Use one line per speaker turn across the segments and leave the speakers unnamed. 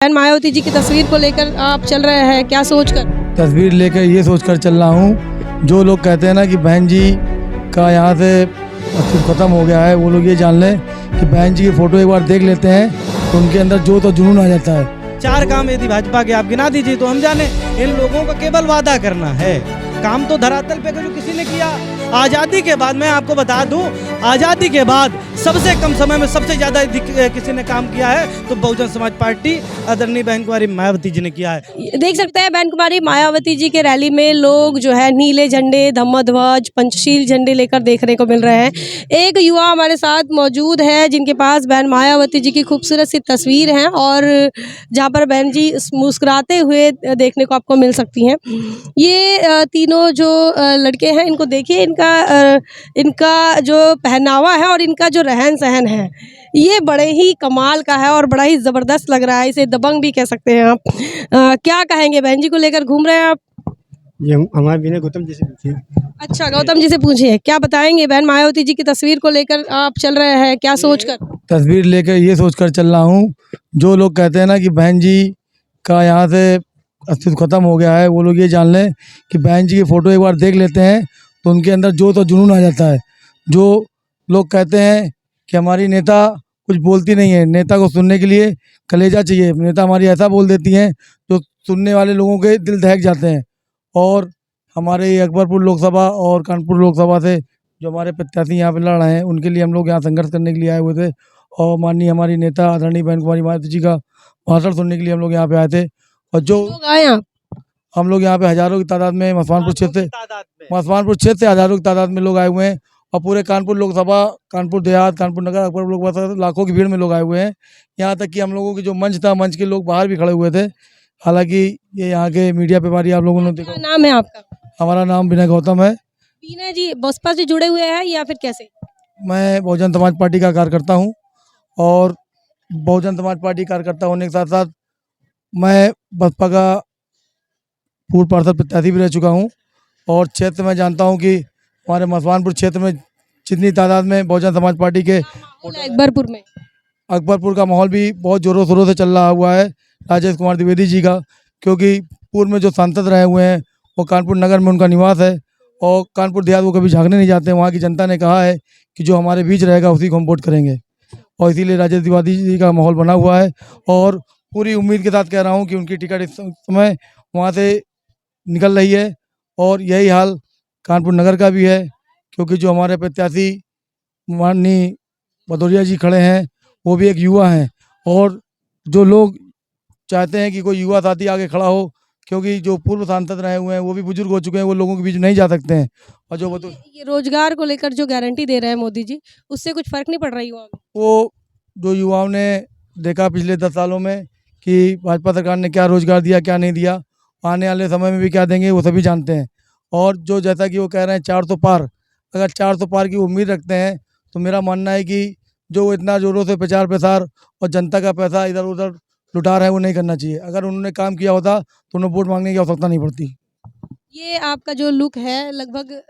बहन मायावती जी की तस्वीर को लेकर आप चल रहे हैं, क्या सोचकर?
तस्वीर लेकर ये सोचकर चल रहा हूँ, जो लोग कहते हैं ना कि बहन जी का यहाँ से अस्तित्व खत्म हो गया है, वो लोग ये जान लें कि बहन जी की फ़ोटो एक बार देख लेते हैं तो उनके अंदर जो तो जुनून आ जाता है।
4 काम यदि भाजपा के आप गिना दीजिए तो हम जाने। इन लोगों का केवल वादा करना है, काम तो धरातल पे जो किसी ने किया। आज़ादी के बाद मैं आपको बता दूं, आज़ादी के बाद सबसे कम समय में सबसे ज़्यादा किसी ने काम किया है तो बहुजन समाज पार्टी आदरणीय बहन कुमारी मायावती जी ने किया है।
देख सकते हैं बहन कुमारी मायावती जी के रैली में लोग जो है नीले झंडे, धम्मध्वज, पंचशील झंडे लेकर देखने को मिल रहे हैं। एक युवा हमारे साथ मौजूद है जिनके पास बहन मायावती जी की खूबसूरत सी तस्वीर है और जहाँ पर बहन जी मुस्कुराते हुए देखने को आपको मिल सकती हैं। ये तीनों जो लड़के हैं, इनको देखिए, इनका जो पहनावा है और इनका जो रहन सहन है, ये बड़े ही कमाल का है और बड़ा ही ज़बरदस्त लग रहा है। इसे दबंग भी कह सकते हैं आप। क्या कहेंगे, बहन जी को लेकर घूम रहे हैं आप?
ये हमारे बिना गौतम जी से पूछिए।
अच्छा, गौतम जी से पूछिए, क्या बताएंगे बहन मायावती जी की तस्वीर को लेकर आप चल रहे हैं, क्या सोचकर?
तस्वीर लेकर ये सोचकर चल रहा हूँ, जो लोग कहते हैं ना कि बहन जी का यहाँ से अस्तित्व खत्म हो गया है, वो लोग ये जान लें कि बहन जी की फ़ोटो एक बार देख लेते हैं तो उनके अंदर जो तो जुनून आ जाता है। जो लोग कहते हैं कि हमारी नेता कुछ बोलती नहीं है, नेता को सुनने के लिए कलेजा चाहिए, नेता हमारी ऐसा बोल देती हैं जो सुनने वाले लोगों के दिल दहक जाते हैं। और हमारे अकबरपुर लोकसभा और कानपुर लोकसभा से जो हमारे प्रत्याशी यहाँ पे लड़ रहे हैं, उनके लिए हम लोग यहाँ संघर्ष करने के लिए आए हुए थे और माननीय हमारी नेता आदरणीय बहन कुमारी मायावती जी का भाषण सुनने के लिए हम लोग यहाँ पे आए थे। और जो
लोग आए आप?
हम लोग यहाँ पे हज़ारों की तादाद में मसवानपुर क्षेत्र से हज़ारों की तादाद में लोग आए हुए हैं और पूरे कानपुर लोकसभा, कानपुर देहात, कानपुर नगर, अकबरपुर लोकसभा लाखों की भीड़ में लोग आए हुए हैं। यहाँ तक कि हम लोगों की जो मंच था, मंच के लोग बाहर भी खड़े हुए थे। हालांकि ये यहाँ के मीडिया पे बारी आप लोगों ने देखा।
क्या नाम है आपका?
हमारा नाम विनय गौतम है।
बीना जी बसपा से जुड़े हुए हैं या फिर कैसे?
मैं बहुजन समाज पार्टी का कार्यकर्ता हूँ और बहुजन समाज पार्टी कार्यकर्ता होने के साथ साथ मैं बसपा का पूर्व पार्षद प्रत्याशी भी रह चुका हूँ और क्षेत्र में जानता हूँ कि हमारे मसवानपुर क्षेत्र में जितनी तादाद में बहुजन समाज पार्टी के
अकबरपुर में
अकबरपुर का माहौल भी बहुत ज़ोरों शोरों से चल रहा हुआ है राजेश कुमार द्विवेदी जी का, क्योंकि पूर्व में जो सांसद रहे हुए हैं वो कानपुर नगर में उनका निवास है और कानपुर देहात वो कभी झांकने नहीं जाते। वहाँ की जनता ने कहा है कि जो हमारे बीच रहेगा उसी को हम वोट करेंगे और इसीलिए राजेश द्विवेदी जी का माहौल बना हुआ है और पूरी उम्मीद के साथ कह रहा हूँ कि उनकी टिकट इस समय वहाँ से निकल रही है और यही हाल कानपुर नगर का भी है, क्योंकि जो हमारे प्रत्याशी माननीय भदौरिया जी खड़े हैं वो भी एक युवा हैं और जो लोग चाहते हैं कि कोई युवा साथी आगे खड़ा हो, क्योंकि जो पूर्व सांसद रहे हुए हैं वो भी बुजुर्ग हो चुके हैं, वो लोगों के बीच नहीं जा सकते हैं। और जो
ये रोजगार को लेकर जो गारंटी दे रहे हैं मोदी जी, उससे कुछ फर्क नहीं पड़ रहा युवाओं में?
वो जो युवाओं ने देखा पिछले 10 सालों में कि भाजपा सरकार ने क्या रोजगार दिया, क्या नहीं दिया, आने वाले समय में भी क्या देंगे, वो सभी जानते हैं। और जो जैसा कि वो कह रहे हैं 400 पार, अगर 400 पार की उम्मीद रखते हैं तो मेरा मानना है कि जो वो इतना ज़ोरों से प्रचार प्रसार और जनता का पैसा इधर उधर लुटा रहे हैं वो नहीं करना चाहिए। अगर उन्होंने काम किया होता तो उन्हें वोट मांगने की आवश्यकता नहीं पड़ती।
ये आपका जो लुक है लगभग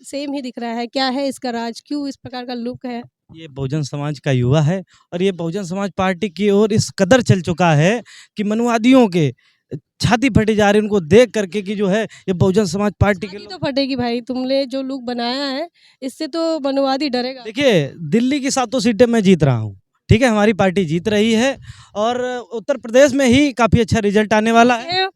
सेम ही दिख रहा है, क्या है इसका राज, क्यों इस प्रकार का लुक है?
ये बहुजन समाज का युवा है और ये बहुजन समाज पार्टी की ओर इस कदर चल चुका है कि मनुवादियों के छाती फटी जा रही उनको देख करके कि जो है ये बहुजन समाज पार्टी के
छाती
लोग।
तो फटेगी भाई, तुमने जो लुक बनाया है इससे तो मनुवादी डरेगा।
देखिए, दिल्ली की 7 सीटें मैं जीत रहा हूँ, ठीक है, हमारी पार्टी जीत रही है और उत्तर प्रदेश में ही काफ़ी अच्छा रिजल्ट आने वाला है।
है?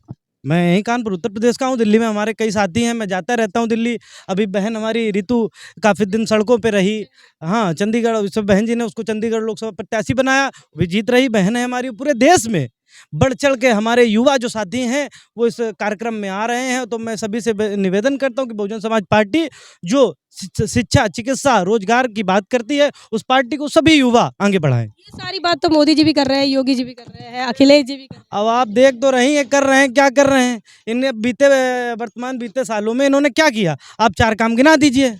मैं यहीं कानपुर उत्तर प्रदेश का हूँ। दिल्ली में हमारे कई साथी हैं, मैं जाता रहता हूँ दिल्ली। अभी बहन हमारी रितु काफ़ी दिन सड़कों पे रही। हाँ, चंडीगढ़ सब बहन जी ने उसको चंडीगढ़ लोकसभा प्रत्याशी बनाया, वो भी जीत रही बहन है हमारी। पूरे देश में बढ़ चढ़ के हमारे युवा जो साथी हैं वो इस कार्यक्रम में आ रहे हैं। तो मैं सभी से निवेदन करता हूँ कि बहुजन समाज पार्टी जो शिक्षा, चिकित्सा, रोजगार की बात करती है, उस पार्टी को सभी युवा आगे बढ़ाएं।
ये सारी बात तो मोदी जी भी कर रहे हैं, योगी जी भी कर रहे हैं, अखिलेश जी भी कर रहे हैं।
अब आप देख तो रही हैं कर रहे हैं, क्या कर रहे हैं। इनने बीते सालों में इन्होंने क्या किया, आप 4 काम गिना दीजिए।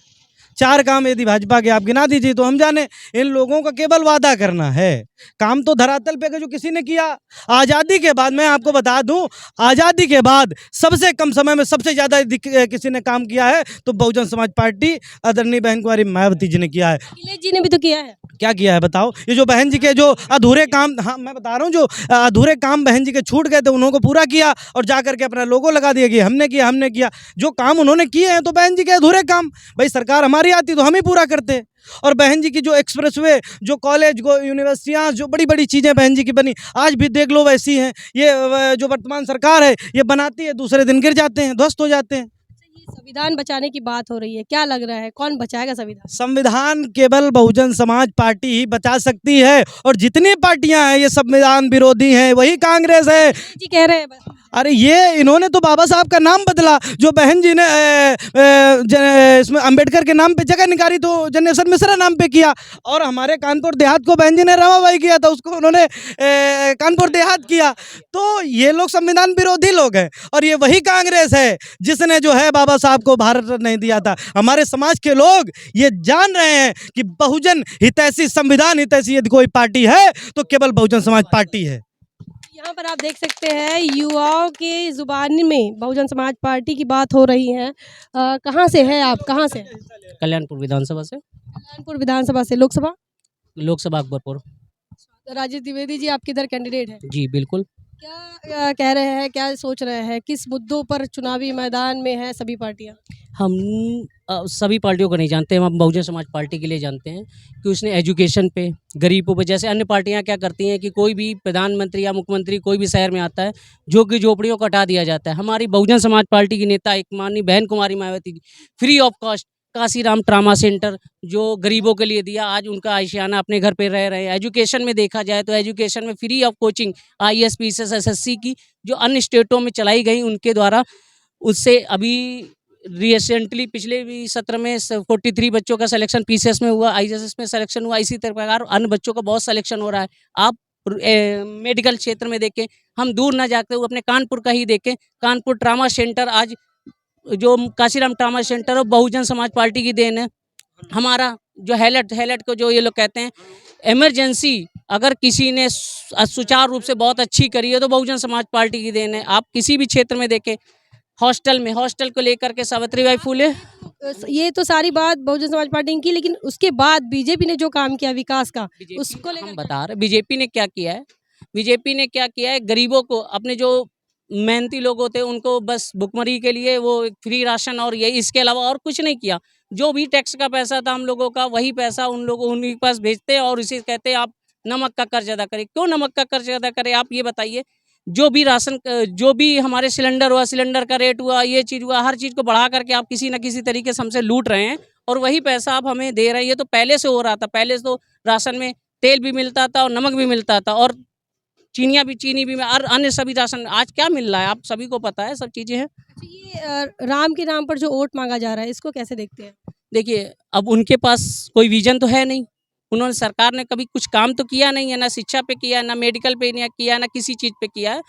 4 काम यदि भाजपा के आप गिना दीजिए तो हम जाने। इन लोगों का केवल वादा करना है, काम तो धरातल पे का जो किसी ने किया। आज़ादी के बाद मैं आपको बता दूं, आज़ादी के बाद सबसे कम समय में सबसे ज़्यादा किसी ने काम किया है तो बहुजन समाज पार्टी आदरणीय बहन कुमारी मायावती जी ने किया है।
अखिलेश जी ने भी तो किया है।
क्या किया है बताओ? ये जो बहन जी के जो अधूरे काम, हाँ मैं बता रहा हूँ, जो अधूरे काम बहन जी के छूट गए थे उन्होंने पूरा किया और जा करके अपना लोगो लगा दिया कि हमने किया। जो काम उन्होंने किए हैं तो बहन जी के अधूरे काम, भाई सरकार हमारी आती तो हम ही पूरा करते। और बहन जी की जो एक्सप्रेसवे, जो कॉलेज, यूनिवर्सिटियाँ, जो बड़ी बड़ी चीज़ें बहन जी की बनी, आज भी देख लो वैसी हैं। ये जो वर्तमान सरकार है ये बनाती है, दूसरे दिन गिर जाते हैं, ध्वस्त हो जाते हैं।
संविधान बचाने की बात हो रही है, क्या लग रहा है कौन बचाएगा संविधान?
संविधान केवल बहुजन समाज पार्टी ही बचा सकती है, और जितनी पार्टियां हैं ये संविधान विरोधी हैं, वही कांग्रेस है।
जी कह रहे हैं बस।
अरे ये इन्होंने तो बाबा साहब का नाम बदला, जो बहन जी ने इसमें अंबेडकर के नाम पे जगह निकाली तो जनेश्वर मिश्रा नाम पे किया, और हमारे कानपुर देहात को बहन जी ने रमाबाई किया था, उसको उन्होंने कानपुर देहात किया। तो ये लोग संविधान विरोधी लोग हैं, और ये वही कांग्रेस है जिसने जो है बाबा साहब को भारत रत्न नहीं दिया था। हमारे समाज के लोग ये जान रहे हैं कि बहुजन हितैषी, संविधान हितैषी यदि कोई पार्टी है तो केवल बहुजन समाज पार्टी है।
यहाँ पर आप देख सकते हैं युवाओं के जुबानी में बहुजन समाज पार्टी की बात हो रही है। कहाँ से है आप, कहाँ से?
कल्याणपुर विधानसभा से।
कल्याणपुर विधानसभा से। लोकसभा?
लोकसभा अकबरपुर।
राजेश द्विवेदी जी आपके इधर कैंडिडेट है।
जी बिल्कुल।
क्या कह रहे हैं, क्या सोच रहे हैं, किस मुद्दों पर चुनावी मैदान में है सभी पार्टियां?
हम सभी पार्टियों को नहीं जानते, हम बहुजन समाज पार्टी के लिए जानते हैं कि उसने एजुकेशन पे, गरीबों पे, जैसे अन्य पार्टियां क्या करती हैं कि कोई भी प्रधानमंत्री या मुख्यमंत्री कोई भी शहर में आता है झुग्गी झोपड़ियों को हटा दिया जाता है। हमारी बहुजन समाज पार्टी की नेता एक माननीय बहन कुमारी Mayawati ji free of cost Kanshiram trauma centre जो गरीबों के लिए दिया, आज उनका आशियाना अपने घर पे रह रहे हैं। एजुकेशन में देखा जाए तो एजुकेशन में free of coaching IAS PCS SSC की जो अन्य स्टेटों में चलाई गई उनके द्वारा, उससे अभी रिसेंटली पिछले भी सत्र में 43 बच्चों का सिलेक्शन PCS में हुआ, IAS में सिलेक्शन हुआ। इसी प्रकार अन्य बच्चों का बहुत सिलेक्शन हो रहा है। आप मेडिकल क्षेत्र में देखें, हम दूर ना जाते हुए अपने कानपुर का ही देखें, कानपुर ट्रामा सेंटर आज जो काशीराम ट्रामा सेंटर और बहुजन समाज पार्टी की देन है। हमारा जो हैलट को जो ये लोग कहते हैं इमरजेंसी, अगर किसी ने सुचारू रूप से बहुत अच्छी करी है तो बहुजन समाज पार्टी की देन है। आप किसी भी क्षेत्र में देखें, हॉस्टल को लेकर के सावित्रीबाई फुले,
ये तो सारी बात बहुजन समाज पार्टी की, लेकिन उसके बाद बीजेपी ने जो काम किया विकास का, उसको लेकर
हम बता रहे बीजेपी ने क्या किया है। बीजेपी ने क्या किया है, गरीबों को, अपने जो मेहनती लोग होते हैं उनको बस भुखमरी के लिए वो फ्री राशन और ये, इसके अलावा और कुछ नहीं किया। जो भी टैक्स का पैसा था हम लोगों का, वही पैसा उन लोगों उन्हीं के पास भेजते हैं और इसे कहते हैं आप नमक का कर्ज अदा करें। क्यों नमक का कर्ज अदा करें, आप ये बताइए। जो भी राशन, जो भी हमारे सिलेंडर हुआ, सिलेंडर का रेट हुआ, ये चीज़ हुआ, हर चीज़ को बढ़ा करके आप किसी न किसी तरीके से हमसे लूट रहे हैं और वही पैसा आप हमें दे रहे हैं। ये तो पहले से हो रहा था, पहले तो राशन में तेल भी मिलता था और नमक भी मिलता था और चीनी भी और अन्य सभी राशन। आज क्या मिल रहा है आप सभी को पता है, सब चीज़ें हैं।
ये राम के नाम पर जो वोट मांगा जा रहा है, इसको कैसे देखते हैं?
देखिए, अब उनके पास कोई विजन तो है नहीं, उन्होंने, सरकार ने कभी कुछ काम तो किया नहीं है, ना शिक्षा पे किया, ना मेडिकल पे नहीं किया, ना किसी चीज़ पे किया है।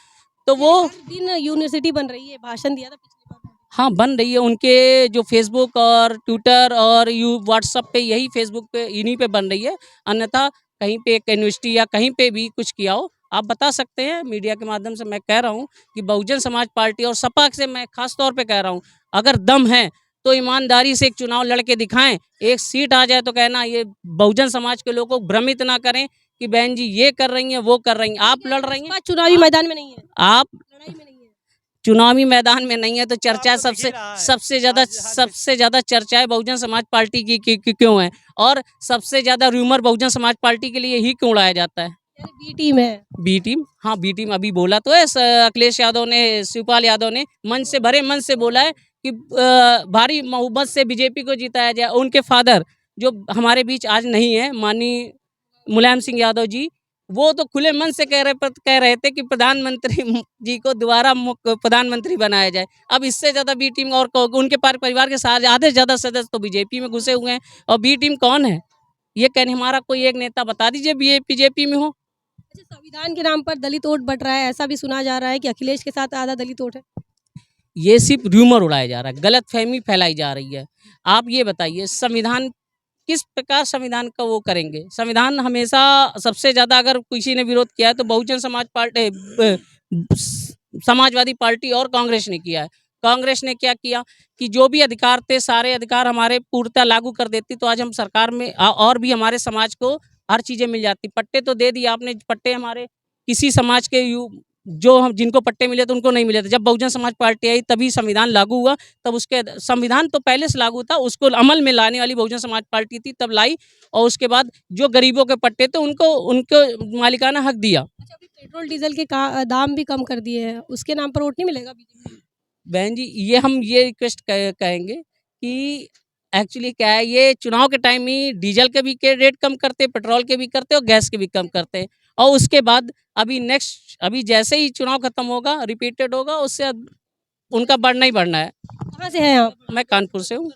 तो वो
हर दिन यूनिवर्सिटी बन रही है, भाषण दिया था पिछली बार।
हाँ बन रही है, उनके जो फेसबुक और ट्विटर और व्हाट्सअप पे, यही फेसबुक पे इन्हीं पे बन रही है। अन्यथा कहीं पे एक यूनिवर्सिटी या कहीं पे भी कुछ किया हो आप बता सकते हैं मीडिया के माध्यम से। मैं कह रहा हूँ कि बहुजन समाज पार्टी और सपा से मैं खास तौर पे कह रहा हूँ, अगर दम है तो ईमानदारी से एक चुनाव लड़के दिखाएं। एक सीट आ जाए तो कहना, ये बहुजन समाज के लोगों को भ्रमित ना करें कि बहन जी ये कर रही हैं, वो कर रही हैं। आप लड़ रही हैं,
चुनावी मैदान में नहीं है,
आप
लड़ाई में नहीं है,
चुनावी मैदान में नहीं है तो चर्चा सबसे ज़्यादा चर्चा है बहुजन समाज पार्टी की क्यों है, और सबसे ज़्यादा रूमर बहुजन समाज पार्टी के लिए ही क्यों उड़ाया जाता है।
बी टीम है,
बी टीम, हाँ बी टीम अभी बोला तो है अखिलेश यादव ने, शिवपाल यादव ने भरे मन से बोला है कि भारी बहुमत से बीजेपी को जिताया जाए। उनके फादर जो हमारे बीच आज नहीं है, माननीय मुलायम सिंह यादव जी, वो तो खुले मन से कह रहे थे कि प्रधानमंत्री जी को दोबारा प्रधानमंत्री बनाया जाए। अब इससे ज़्यादा बी टीम और उनके परिवार के साथ आधे से ज़्यादा सदस्य तो बीजेपी में घुसे हुए हैं, और बी टीम कौन है ये कहने, हमारा कोई एक नेता बता दीजिए बीजेपी में हो।
अच्छा, संविधान के नाम पर दलित वोट बट रहा है, ऐसा भी सुना जा रहा है कि अखिलेश के साथ आधा दलित वोट है।
ये सिर्फ र्यूमर उड़ाया जा रहा है, गलतफहमी फैलाई जा रही है। आप ये बताइए संविधान किस प्रकार संविधान का वो करेंगे? संविधान हमेशा सबसे ज़्यादा अगर किसी ने विरोध किया है तो बहुजन समाज पार्टी, समाजवादी पार्टी और कांग्रेस ने किया है। कांग्रेस ने क्या किया कि जो भी अधिकार थे सारे अधिकार हमारे पूर्णतः लागू कर देती तो आज हम सरकार में और भी हमारे समाज को हर चीज़ें मिल जाती। पट्टे तो दे दिए आपने, पट्टे हमारे किसी समाज के जो हम जिनको पट्टे मिले थे उनको नहीं मिले थे। जब बहुजन समाज पार्टी आई तभी संविधान लागू हुआ, तब उसके संविधान तो पहले से लागू था, उसको अमल में लाने वाली बहुजन समाज पार्टी थी, तब लाई और उसके बाद जो गरीबों के पट्टे थे उनको मालिकाना हक दिया।
अच्छा, अभी पेट्रोल डीजल के दाम भी कम कर दिए हैं, उसके नाम पर वोट नहीं मिलेगा बीजेपी?
बहन जी हम ये रिक्वेस्ट कहेंगे कि एक्चुअली क्या है, ये चुनाव के टाइम ही डीजल के भी के रेट कम करते, पेट्रोल के भी करते और गैस के भी कम करते और उसके बाद अभी जैसे ही चुनाव खत्म होगा रिपीटेड होगा उससे उनका बढ़ना ही बढ़ना है।
कहाँ से हैं आप?
मैं कानपुर से हूँ।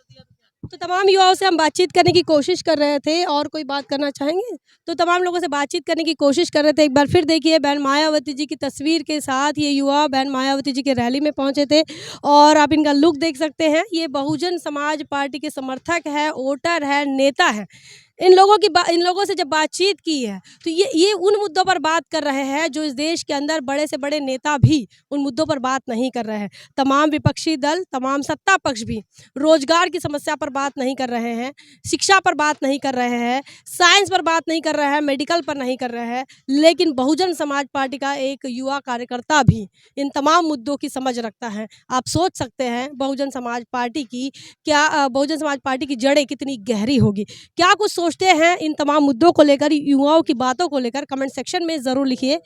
तो तमाम युवाओं से हम बातचीत करने की कोशिश कर रहे थे, और कोई बात करना चाहेंगे? तो तमाम लोगों से बातचीत करने की कोशिश कर रहे थे। एक बार फिर देखिए, बहन मायावती जी की तस्वीर के साथ ये युवा बहन मायावती जी के रैली में पहुंचे थे और आप इनका लुक देख सकते हैं। ये बहुजन समाज पार्टी के समर्थक है, वोटर है, नेता है। इन लोगों से जब बातचीत की है तो ये उन मुद्दों पर बात कर रहे हैं जो इस देश के अंदर बड़े से बड़े नेता भी उन मुद्दों पर बात नहीं कर रहे हैं। तमाम विपक्षी दल, तमाम सत्ता पक्ष भी रोजगार की समस्या पर बात नहीं कर रहे हैं, शिक्षा पर बात नहीं कर रहे हैं, साइंस पर बात नहीं कर रहे हैं, मेडिकल पर नहीं कर रहे हैं। लेकिन बहुजन समाज पार्टी का एक युवा कार्यकर्ता भी इन तमाम मुद्दों की समझ रखता है। आप सोच सकते हैं बहुजन समाज पार्टी की जड़ें कितनी गहरी होगी। क्या कुछ सोचते हैं इन तमाम मुद्दों को लेकर, युवाओं की बातों को लेकर, कमेंट सेक्शन में ज़रूर लिखिए।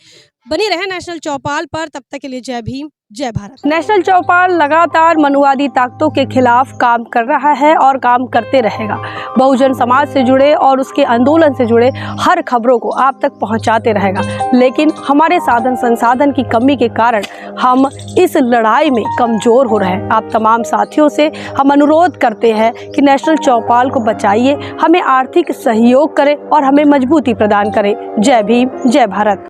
बनी रहे नेशनल चौपाल पर, तब तक के लिए जय भीम, जय भारत। नेशनल चौपाल लगातार मनुवादी ताकतों के खिलाफ काम कर रहा है और काम करते रहेगा। बहुजन समाज से जुड़े और उसके आंदोलन से जुड़े हर खबरों को आप तक पहुंचाते रहेगा। लेकिन हमारे साधन संसाधन की कमी के कारण हम इस लड़ाई में कमज़ोर हो रहे हैं। आप तमाम साथियों से हम अनुरोध करते हैं कि नेशनल चौपाल को बचाइए, हमें आर्थिक सहयोग करें और हमें मजबूती प्रदान करें। जय भीम, जय भारत।